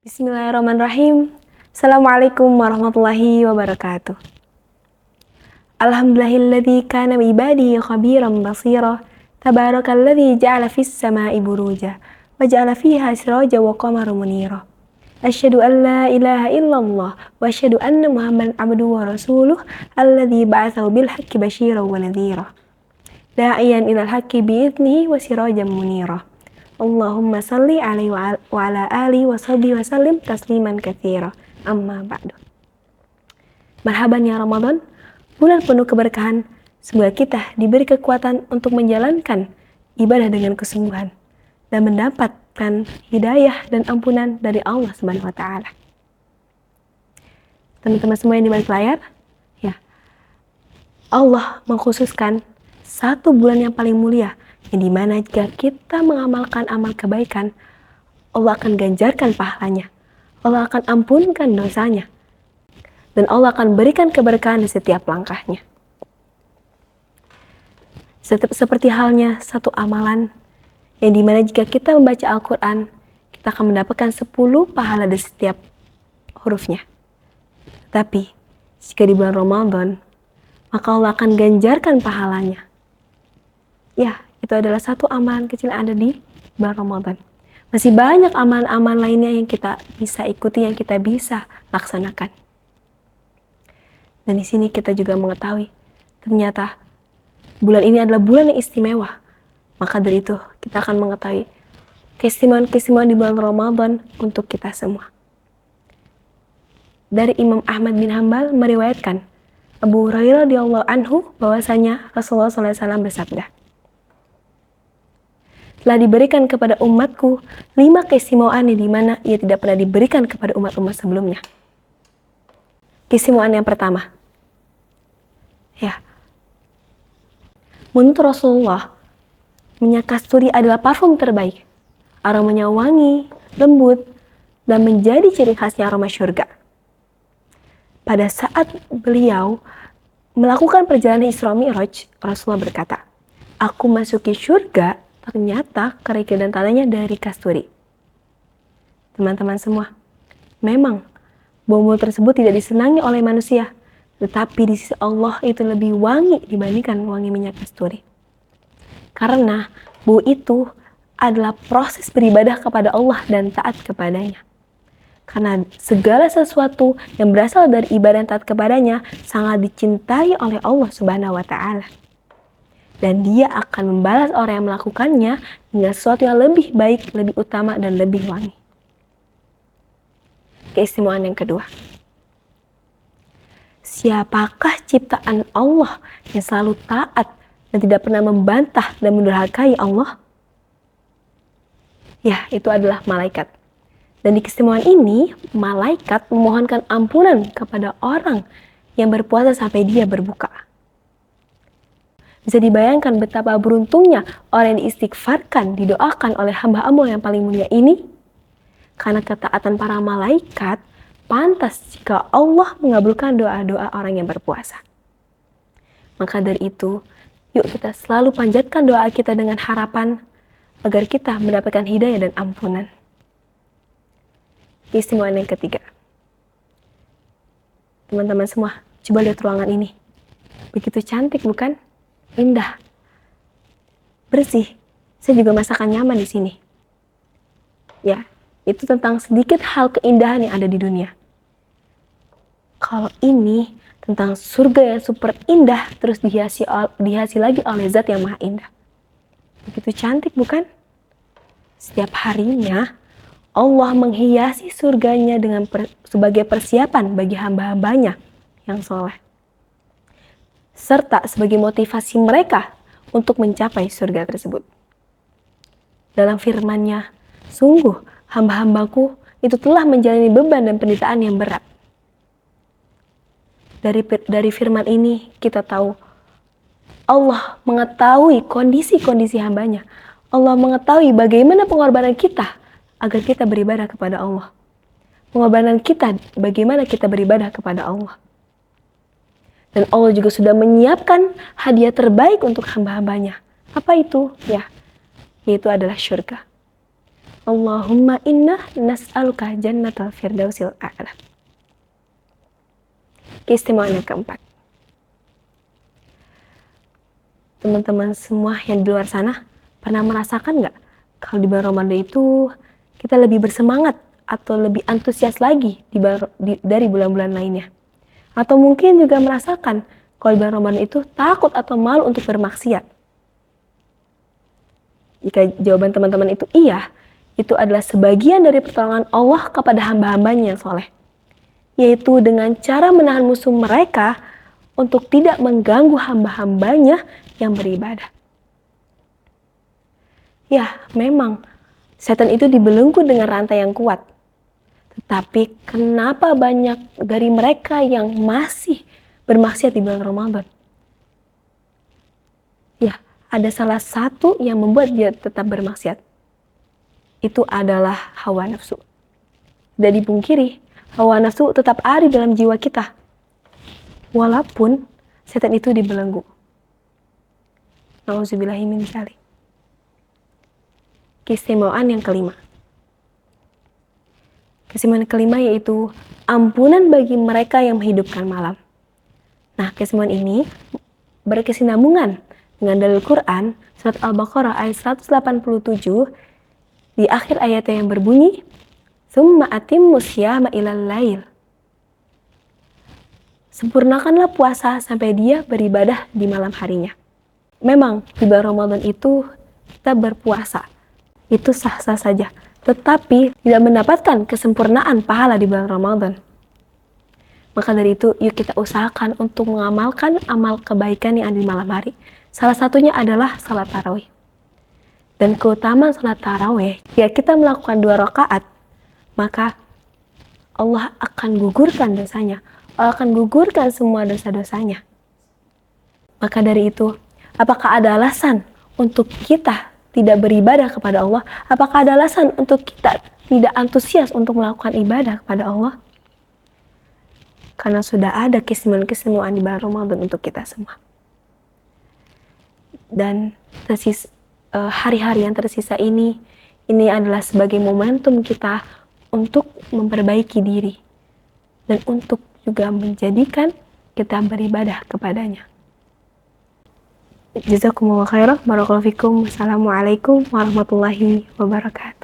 Bismillahirrahmanirrahim. Assalamualaikum warahmatullahi wabarakatuh. Alhamdulillahilladzi kana bi'ibadihi khabiran basira. Tabarakalladzi ja'ala fis sama'i buruja wa ja'ala fiha siraja wa qamaran munira. Asyhadu an la ilaha illallah wa asyhadu anna Muhammadan abduhu wa rasuluh alladzi ba'atsahu bil haqqi basyiran wa nadhira. Da'iyan ilal haqqi bi'idnihi wa sirajan munira. Allahumma salli alaihi wa ala alihi wa sahbihi wa sallim tasliman katsira. Amma ba'du. Marhaban ya Ramadan, bulan penuh keberkahan. Semoga kita diberi kekuatan untuk menjalankan ibadah dengan kesungguhan dan mendapatkan hidayah dan ampunan dari Allah Subhanahu wa taala. Teman-teman semua yang di balik layar, ya. Allah mengkhususkan satu bulan yang paling mulia, yang dimana jika kita mengamalkan amal kebaikan, Allah akan ganjarkan pahalanya, Allah akan ampunkan dosanya, dan Allah akan berikan keberkahan di setiap langkahnya. Seperti halnya satu amalan, yang dimana jika kita membaca Al-Quran, kita akan mendapatkan 10 pahala di setiap hurufnya. Tapi, jika di bulan Ramadan, maka Allah akan ganjarkan pahalanya. Ya, itu adalah satu amalan kecil yang ada di bulan Ramadan. Masih banyak amalan-amalan lainnya yang kita bisa ikuti, yang kita bisa laksanakan. Dan di sini kita juga mengetahui, ternyata bulan ini adalah bulan yang istimewa. Maka dari itu, kita akan mengetahui keistimewaan-keistimewaan di bulan Ramadan untuk kita semua. Dari Imam Ahmad bin Hanbal meriwayatkan, Abu Hurairah radhiyallahu anhu bahwasanya Rasulullah SAW bersabda, telah diberikan kepada umatku 5 keistimewaan yang dimana ia tidak pernah diberikan kepada umat-umat sebelumnya. Keistimewaan yang pertama, ya, menurut Rasulullah, minyak kasturi adalah parfum terbaik. Aromanya wangi, lembut, dan menjadi ciri khasnya aroma syurga. Pada saat beliau melakukan perjalanan Isra Mi'raj, Rasulullah berkata, aku masuki syurga, ternyata kerikil dan tanahnya dari kasturi. Teman-teman semua, memang bau tersebut tidak disenangi oleh manusia, tetapi di sisi Allah itu lebih wangi dibandingkan wangi minyak kasturi. Karena bau itu adalah proses beribadah kepada Allah dan taat kepadanya. Karena segala sesuatu yang berasal dari ibadah dan taat kepadanya sangat dicintai oleh Allah Subhanahu wa taala. Dan dia akan membalas orang yang melakukannya dengan sesuatu yang lebih baik, lebih utama, dan lebih wangi. Keistimewaan yang kedua, siapakah ciptaan Allah yang selalu taat dan tidak pernah membantah dan mendurhakai Allah? Ya, itu adalah malaikat. Dan di keistimewaan ini, malaikat memohonkan ampunan kepada orang yang berpuasa sampai dia berbuka. Bisa dibayangkan betapa beruntungnya orang yang diistighfarkan, didoakan oleh hamba Allah yang paling mulia ini. Karena ketaatan para malaikat, pantas jika Allah mengabulkan doa-doa orang yang berpuasa. Maka dari itu, yuk kita selalu panjatkan doa kita dengan harapan agar kita mendapatkan hidayah dan ampunan. Keistimewaan yang ketiga. Teman-teman semua, coba lihat ruangan ini. Begitu cantik bukan? Indah, bersih. Saya juga merasakan nyaman di sini. Ya, itu tentang sedikit hal keindahan yang ada di dunia. Kalau ini tentang surga yang super indah, terus dihiasi lagi oleh zat yang maha indah. Begitu cantik bukan? Setiap harinya Allah menghiasi surganya dengan sebagai persiapan bagi hamba-hambanya yang soleh, serta sebagai motivasi mereka untuk mencapai surga tersebut. Dalam firman-Nya, sungguh hamba-hambaku itu telah menjalani beban dan penderitaan yang berat. Dari firman ini kita tahu Allah mengetahui kondisi-kondisi hambanya. Allah mengetahui bagaimana pengorbanan kita agar kita beribadah kepada Allah. Pengorbanan kita bagaimana kita beribadah kepada Allah. Dan Allah juga sudah menyiapkan hadiah terbaik untuk hamba-hambanya. Apa itu? Ya, yaitu adalah syurga. Allahumma inna nas'aluka jannatal firdausil a'la. Keistimewaan yang keempat. Teman-teman semua yang di luar sana pernah merasakan nggak kalau di bulan Ramadan itu kita lebih bersemangat atau lebih antusias lagi dari bulan-bulan lainnya? Atau mungkin juga merasakan kalau di bulan Ramadan itu takut atau malu untuk bermaksiat? Jika jawaban teman-teman itu iya, itu adalah sebagian dari pertolongan Allah kepada hamba-hambanya yang soleh. Yaitu dengan cara menahan musuh mereka untuk tidak mengganggu hamba-hambanya yang beribadah. Ya, memang setan itu dibelenggu dengan rantai yang kuat. Tetapi kenapa banyak dari mereka yang masih bermaksiat di bulan Ramadan? Ya, ada salah satu yang membuat dia tetap bermaksiat. Itu adalah hawa nafsu. Tidak dipungkiri, hawa nafsu tetap ada dalam jiwa kita. Walaupun setan itu dibelenggu. Nauzubillahi min dzalik. Keistimewaan yang kelima. Keistimewaan kelima yaitu ampunan bagi mereka yang menghidupkan malam. Nah, keistimewaan ini berkesinambungan dengan dalil Quran surat Al-Baqarah ayat 187 di akhir ayatnya yang berbunyi summa atimmus syiyama ilal lail. Sempurnakanlah puasa sampai dia beribadah di malam harinya. Memang di bulan Ramadan itu kita berpuasa, itu sah-sah saja, tetapi tidak mendapatkan kesempurnaan pahala di bulan Ramadan. Maka dari itu, yuk kita usahakan untuk mengamalkan amal kebaikan yang ada di malam hari. Salah satunya adalah salat tarawih. Dan keutamaan salat tarawih, ya kita melakukan 2 rakaat, maka Allah akan gugurkan dosanya. Allah akan gugurkan semua dosa-dosanya. Maka dari itu, apakah ada alasan untuk kita tidak beribadah kepada Allah? Apakah ada alasan untuk kita tidak antusias untuk melakukan ibadah kepada Allah? Karena sudah ada keistimewaan-keistimewaan di bulan Ramadan untuk kita semua. Dan hari-hari yang tersisa ini adalah sebagai momentum kita untuk memperbaiki diri dan untuk juga menjadikan kita beribadah kepadanya. Jazakumullah khairan, barakallahu fikum. Wassalamualaikum warahmatullahi wabarakatuh.